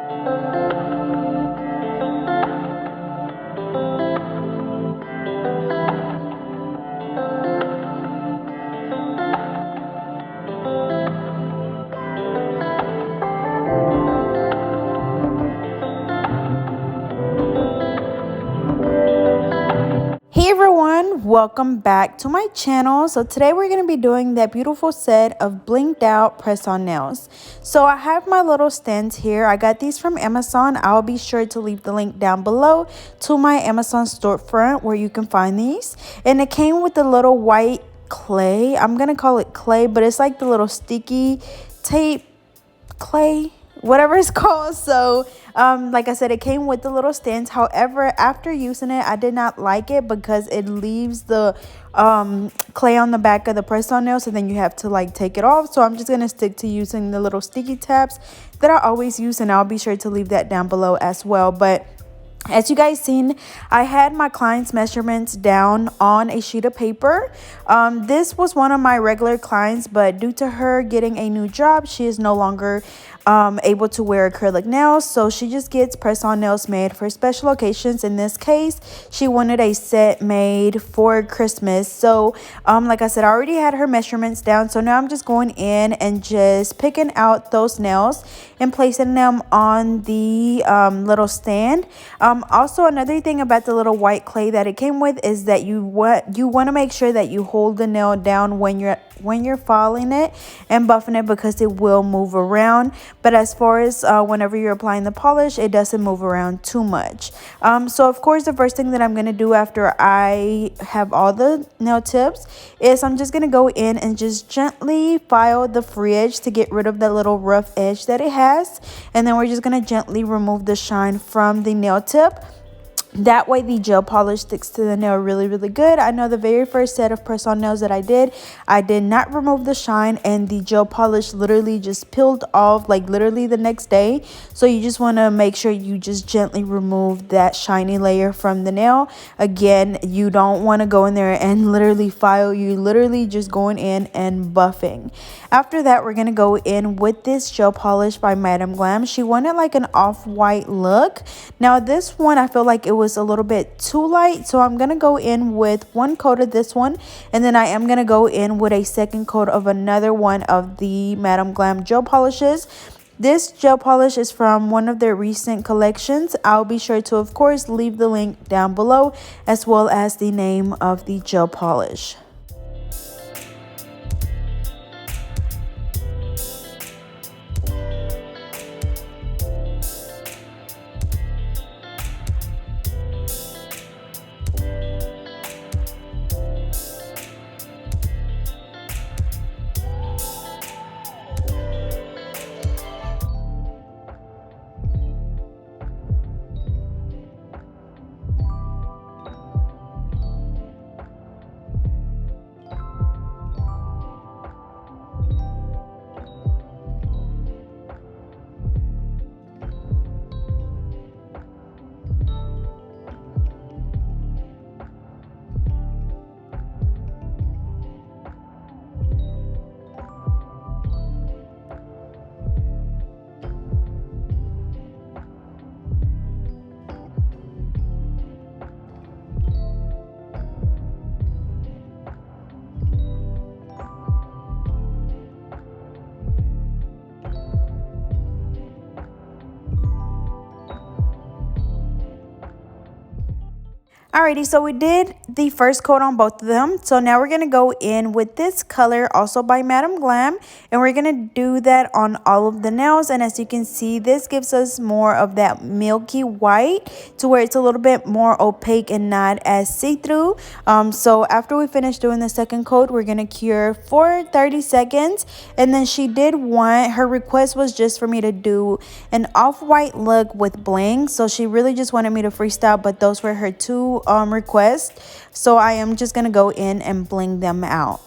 Hey everyone, welcome back to my channel. So today we're going to be doing that beautiful set of blinged out press-on nails. So I have my little stands here. I got these from Amazon. I'll be sure to leave the link down below to my Amazon storefront where you can find these. And it came with the little white clay. I'm going to call it clay, but it's like the little sticky tape clay, whatever it's called. So like I said, it came with the little stands. However, after using it, I did not like it because it leaves the clay on the back of the press-on nail, so then you have to like take it off. So I'm just gonna stick to using the little sticky tabs that I always use, and I'll be sure to leave that down below as well. But as you guys seen, I had my client's measurements down on a sheet of paper. This was one of my regular clients, but due to her getting a new job, she is no longer able to wear acrylic nails. So she just gets press-on nails made for special occasions. In this case, she wanted a set made for Christmas. So like I said, I already had her measurements down. So now I'm just going in and just picking out those nails and placing them on the little stand. Also, another thing about the little white clay that it came with is that you want to make sure that you hold the nail down when you're filing it and buffing it, because it will move around. But as far as whenever you're applying the polish, it doesn't move around too much. So of course, the first thing that I'm going to do after I have all the nail tips is I'm just going to go in and just gently file the free edge to get rid of that little rough edge that it has. And then we're just going to gently remove the shine from the nail tip. That way the gel polish sticks to the nail really good. I know the very first set of press-on nails that I did not remove the shine, and the gel polish literally just peeled off like literally the next day. So you just want to make sure you just gently remove that shiny layer from the nail. Again, you don't want to go in there and literally file. You literally just going in and buffing. After that, we're going to go in with this gel polish by Madam Glam. She wanted like an off-white look. Now this one, I feel like it was a little bit too light, so I'm gonna go in with one coat of this one, and then I am gonna go in with a second coat of another one of the Madam Glam gel polishes. This gel polish is from one of their recent collections. I'll be sure to, of course, leave the link down below, as well as the name of the gel polish. Alrighty, so we did the first coat on both of them. So now we're going to go in with this color, also by Madam Glam, and we're going to do that on all of the nails. And as you can see, this gives us more of that milky white to where it's a little bit more opaque and not as see-through. So after we finish doing the second coat, we're going to cure for 30 seconds. And then she did want, her request was just for me to do an off-white look with bling. So she really just wanted me to freestyle, but those were her two requests. So I am just gonna go in and bling them out.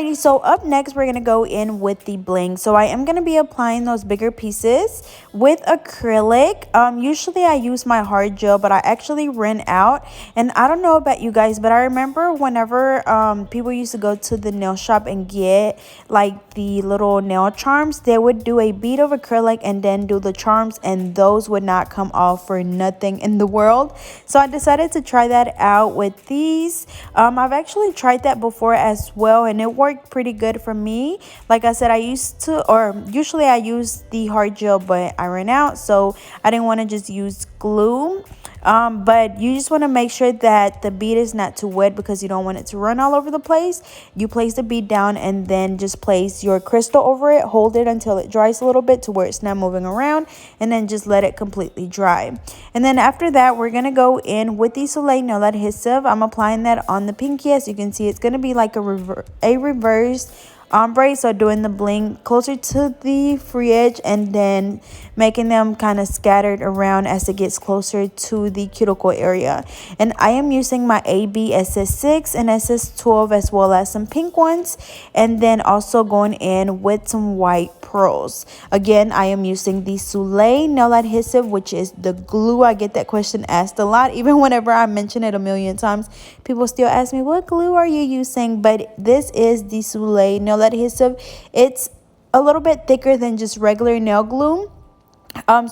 Alrighty, so up next we're going to go in with the bling. So I am going to be applying those bigger pieces with acrylic. Usually I use my hard gel, but I actually ran out. And I don't know about you guys, but I remember whenever people used to go to the nail shop and get like the little nail charms, they would do a bead of acrylic and then do the charms, and those would not come off for nothing in the world. So I decided to try that out with these. I've actually tried that before as well, and it worked pretty good for me. Like I said, usually I use the hard gel, but I ran out, so I didn't want to just use glue. But you just want to make sure that the bead is not too wet because you don't want it to run all over the place. You place the bead down and then just place your crystal over it. Hold it until it dries a little bit to where it's not moving around, and then just let it completely dry. And then after that, we're going to go in with the Soleil Nail Adhesive. I'm applying that on the pinky. As you can see, it's going to be like a reverse ombre, so doing the bling closer to the free edge and then making them kind of scattered around as it gets closer to the cuticle area. And I am using my AB SS6 and SS12 as well as some pink ones, and then also going in with some white pearls. Again, I am using the Soleil Nail Adhesive, which is the glue. I get that question asked a lot. Even whenever I mention it a million times, people still ask me, what glue are you using? But this is the Soleil Nail Adhesive. It's a little bit thicker than just regular nail glue.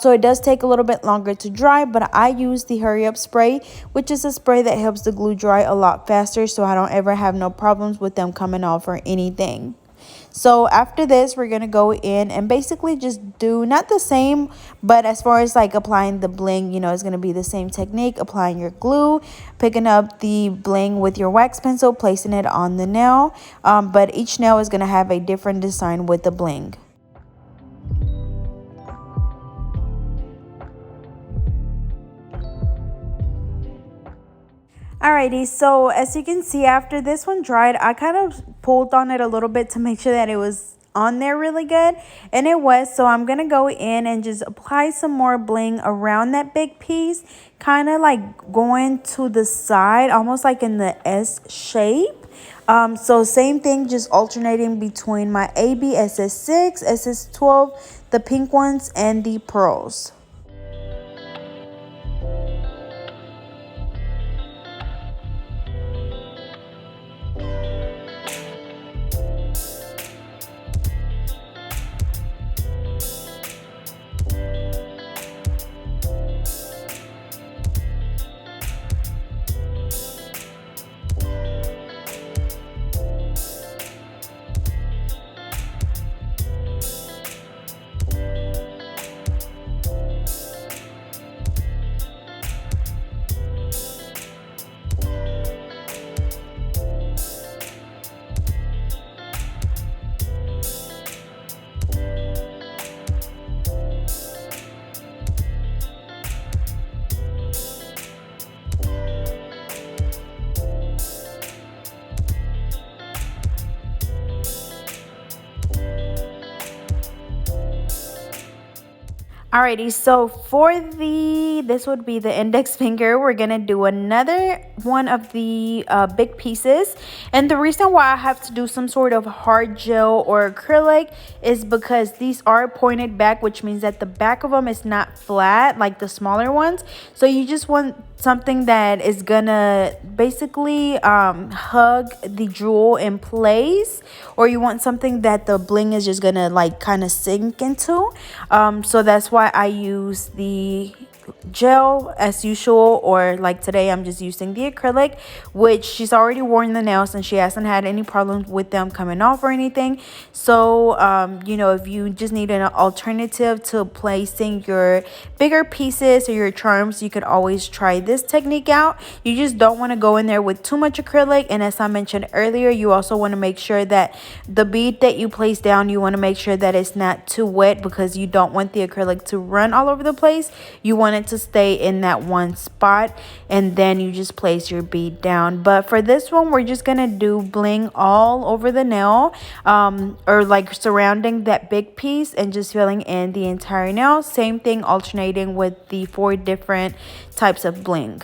So it does take a little bit longer to dry, but I use the hurry up spray, which is a spray that helps the glue dry a lot faster, so I don't ever have no problems with them coming off or anything. So after this, we're going to go in and basically just do not the same, but as far as like applying the bling, it's going to be the same technique. Applying your glue, picking up the bling with your wax pencil, placing it on the nail. But each nail is going to have a different design with the bling. Alrighty, so as you can see, after this one dried, I kind of pulled on it a little bit to make sure that it was on there really good, and it was. So I'm gonna go in and just apply some more bling around that big piece, kind of like going to the side, almost like in the S shape. So same thing, just alternating between my AB SS6, SS12, the pink ones, and the pearls. Alrighty, so for this would be the index finger. We're gonna do another one of the big pieces, and the reason why I have to do some sort of hard gel or acrylic is because these are pointed back, which means that the back of them is not flat like the smaller ones. So you just want something that is gonna basically hug the jewel in place, or you want something that the bling is just gonna like kind of sink into. So that's why I use the gel as usual, or like today I'm just using the acrylic, which she's already worn the nails and she hasn't had any problems with them coming off or anything. So if you just need an alternative to placing your bigger pieces or your charms, you could always try this technique out. You just don't want to go in there with too much acrylic, and as I mentioned earlier, you also want to make sure that the bead that you place down, you want to make sure that it's not too wet, because you don't want the acrylic to run all over the place. You want it to stay in that one spot, and then you just place your bead down. But for this one, we're just gonna do bling all over the nail, or like surrounding that big piece and just filling in the entire nail. Same thing, alternating with the 4 different types of bling.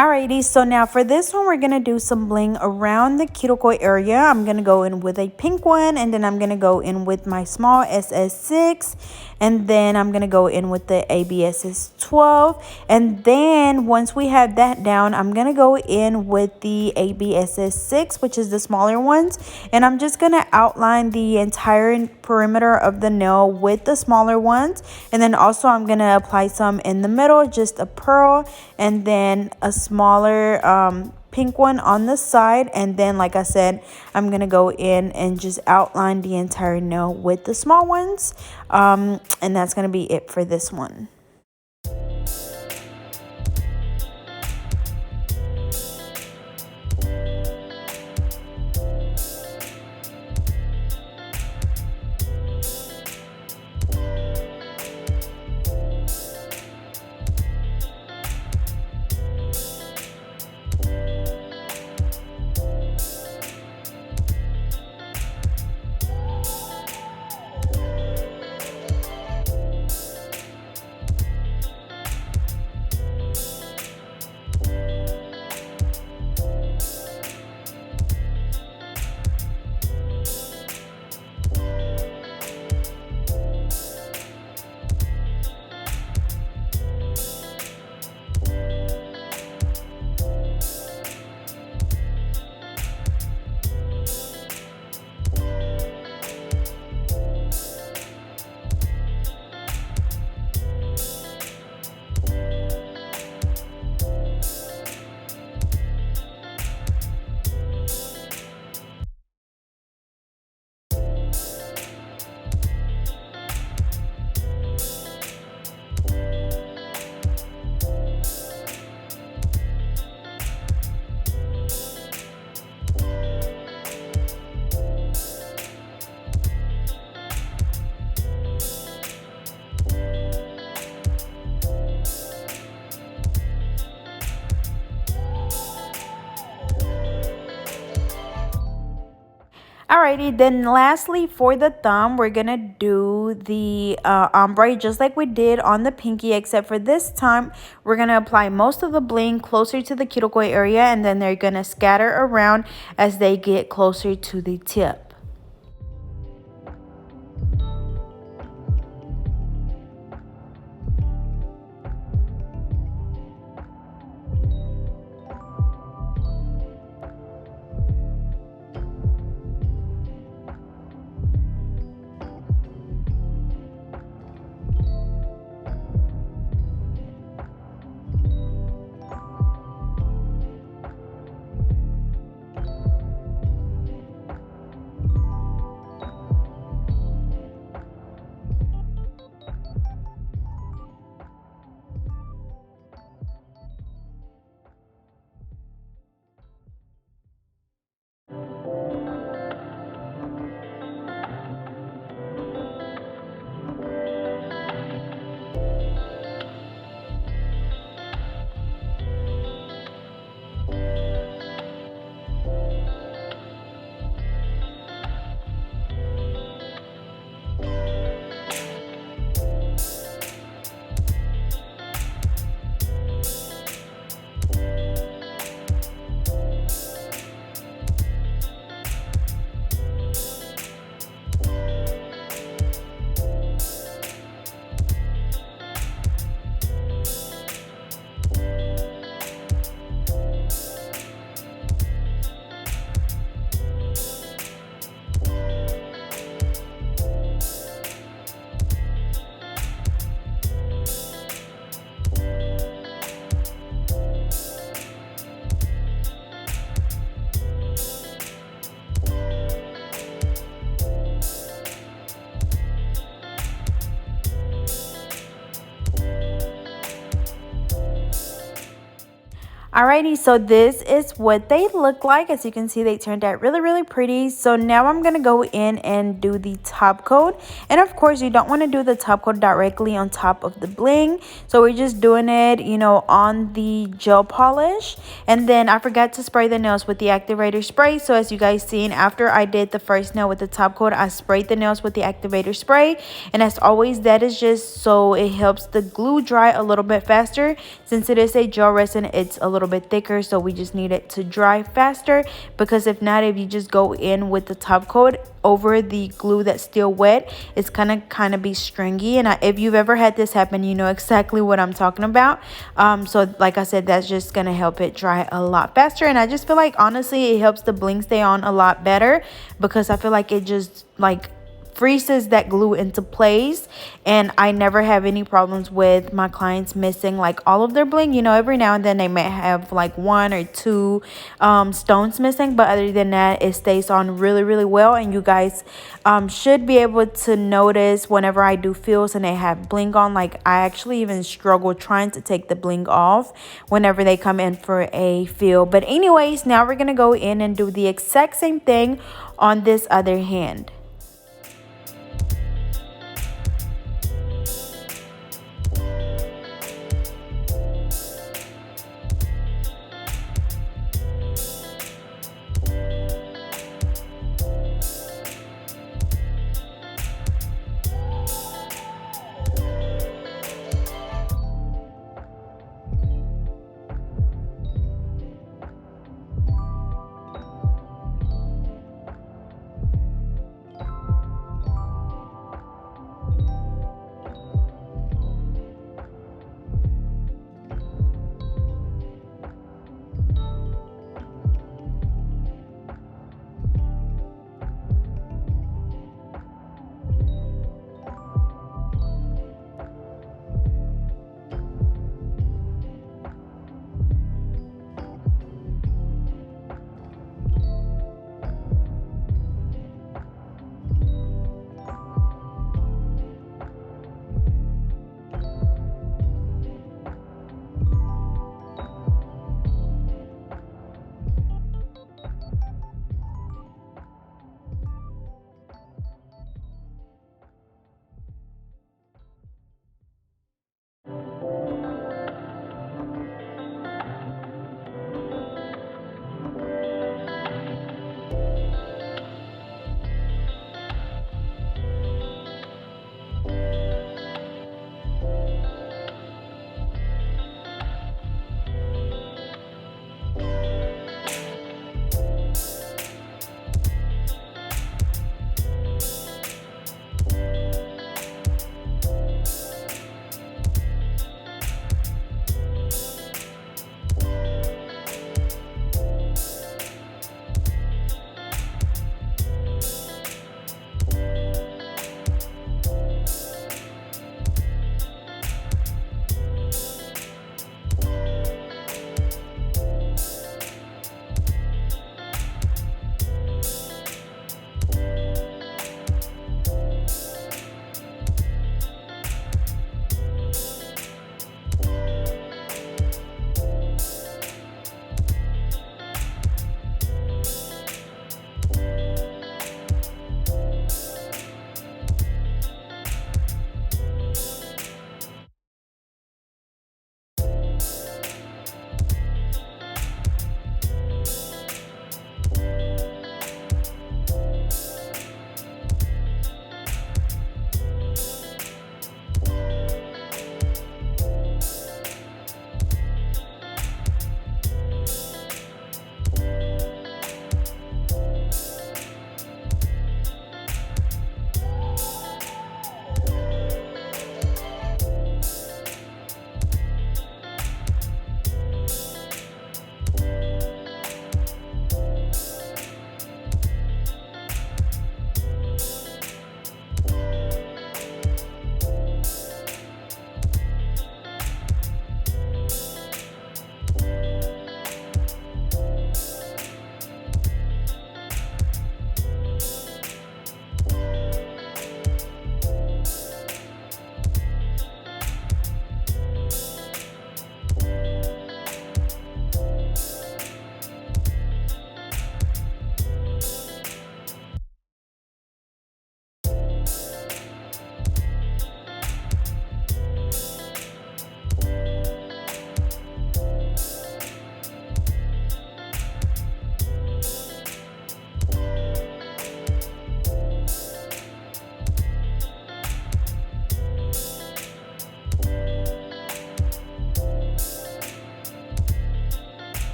Alrighty, so now for this one, we're going to do some bling around the kirikou area. I'm going to go in with a pink one, and then I'm going to go in with my small SS6, and then I'm going to go in with the ABSS 12. And then once we have that down, I'm going to go in with the ABSS 6, which is the smaller ones. And I'm just going to outline the entire perimeter of the nail with the smaller ones. And then also I'm going to apply some in the middle, just a pearl, and then a smaller pink one on the side. And then, like I said, I'm gonna go in and just outline the entire nail with the small ones, and that's gonna be it for this one. Alrighty, then lastly for the thumb, we're gonna do the ombre just like we did on the pinky, except for this time we're gonna apply most of the bling closer to the kirikou area, and then they're gonna scatter around as they get closer to the tip. Alrighty, so this is what they look like. As you can see, they turned out really pretty. So now I'm gonna go in and do the top coat, and of course you don't want to do the top coat directly on top of the bling, so we're just doing it, you know, on the gel polish. And then I forgot to spray the nails with the activator spray, so as you guys seen, after I did the first nail with the top coat, I sprayed the nails with the activator spray. And as always, that is just so it helps the glue dry a little bit faster. Since it is a gel resin, it's a little bit thicker, so we just need it to dry faster, because if not, if you just go in with the top coat over the glue that's still wet, it's gonna kind of be stringy. And if you've ever had this happen, you know exactly what I'm talking about. So like I said, that's just gonna help it dry a lot faster. And I just feel like, honestly, it helps the bling stay on a lot better, because I feel like it just like freezes that glue into place. And I never have any problems with my clients missing like all of their bling. You know, every now and then they may have like one or two stones missing, but other than that, it stays on really well. And you guys should be able to notice whenever I do fills and they have bling on, like I actually even struggle trying to take the bling off whenever they come in for a fill. But anyways, now we're gonna go in and do the exact same thing on this other hand.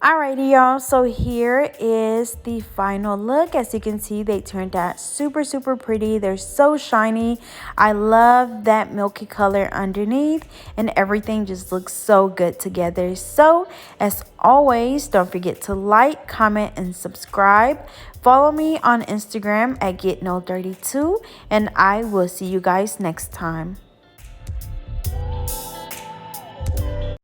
Alrighty, y'all, so here is the final look. As you can see, they turned out super pretty. They're so shiny. I love that milky color underneath, and everything just looks so good together. So as always, don't forget to like, comment, and subscribe. Follow me on Instagram at GetNo32, and I will see you guys next time.